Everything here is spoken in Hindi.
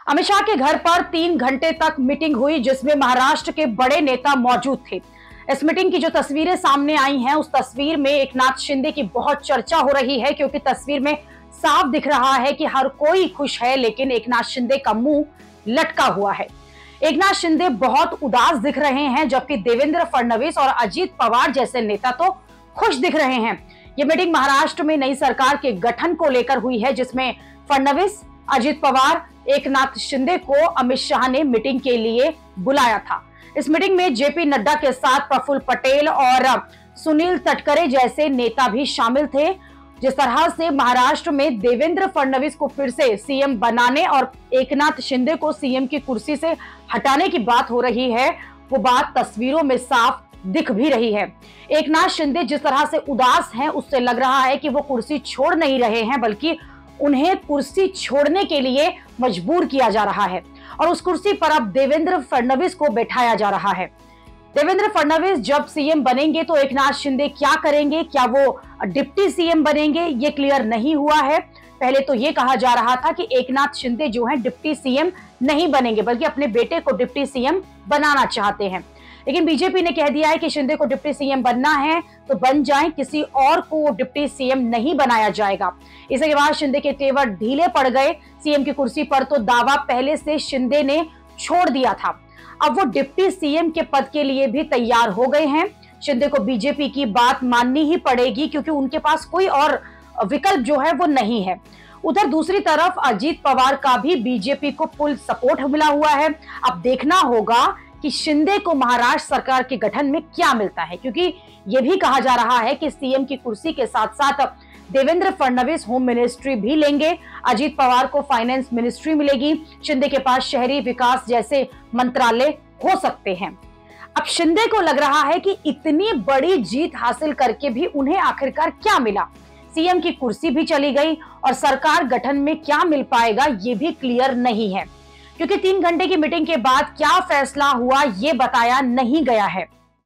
अमित शाह के घर पर 3 घंटे तक मीटिंग हुई जिसमें महाराष्ट्र के बड़े नेता मौजूद थे। इस मीटिंग की जो तस्वीरें सामने आई हैं उस तस्वीर में एकनाथ शिंदे की बहुत चर्चा हो रही है, क्योंकि तस्वीर में साफ दिख रहा है कि हर कोई खुश है लेकिन एकनाथ शिंदे का मुंह लटका हुआ है। एकनाथ शिंदे बहुत उदास दिख रहे हैं, जबकि देवेंद्र फडणवीस और अजीत पवार जैसे नेता तो खुश दिख रहे हैं। ये मीटिंग महाराष्ट्र में नई सरकार के गठन को लेकर हुई है, जिसमें फडणवीस, अजीत पवार, एकनाथ शिंदे को अमित शाह ने मीटिंग के लिए बुलाया था। इस मीटिंग में जेपी नड्डा के साथ प्रफुल्ल पटेल और सुनील तटकरे जैसे नेता भी शामिल थे। जिस तरह से महाराष्ट्र में देवेंद्र फडणवीस को फिर से सीएम बनाने और एकनाथ शिंदे को सीएम की कुर्सी से हटाने की बात हो रही है, वो बात तस्वीरों में साफ दिख भी रही है। एकनाथ शिंदे जिस तरह से उदास हैं, उससे लग रहा है कि वो कुर्सी छोड़ नहीं रहे हैं, बल्कि उन्हें कुर्सी छोड़ने के लिए मजबूर किया जा रहा है और उस कुर्सी पर अब देवेंद्र फडणवीस को बैठाया जा रहा है। देवेंद्र फडणवीस जब सीएम बनेंगे तो एकनाथ शिंदे क्या करेंगे? क्या वो डिप्टी सीएम बनेंगे? ये क्लियर नहीं हुआ है। पहले तो ये कहा जा रहा था कि एकनाथ शिंदे जो हैं डिप्टी सीएम नहीं बनेंगे, बल्कि अपने बेटे को डिप्टी सीएम बनाना चाहते हैं। लेकिन बीजेपी ने कह दिया है कि शिंदे को डिप्टी सीएम बनना है तो बन जाए, किसी और को डिप्टी सीएम नहीं बनाया जाएगा। इसके बाद शिंदे के तेवर ढीले पड़ गए। सीएम की कुर्सी पर तो दावा पहले से शिंदे ने छोड़ दिया था, अब वो डिप्टी सीएम के पद के लिए भी तैयार हो गए हैं। शिंदे को बीजेपी की बात माननी ही पड़ेगी, क्योंकि उनके पास कोई और विकल्प जो है वो नहीं है। उधर दूसरी तरफ अजीत पवार का भी बीजेपी को फुल सपोर्ट मिला हुआ है। अब देखना होगा कि शिंदे को महाराष्ट्र सरकार के गठन में क्या मिलता है, क्योंकि यह भी कहा जा रहा है कि सीएम की कुर्सी के साथ साथ देवेंद्र फडणवीस होम मिनिस्ट्री भी लेंगे, अजीत पवार को फाइनेंस मिनिस्ट्री मिलेगी, शिंदे के पास शहरी विकास जैसे मंत्रालय हो सकते हैं। अब शिंदे को लग रहा है कि इतनी बड़ी जीत हासिल करके भी उन्हें आखिरकार क्या मिला? सीएम की कुर्सी भी चली गई और सरकार गठन में क्या मिल पाएगा ये भी क्लियर नहीं है, क्योंकि 3 घंटे की मीटिंग के बाद क्या फैसला हुआ ये बताया नहीं गया है।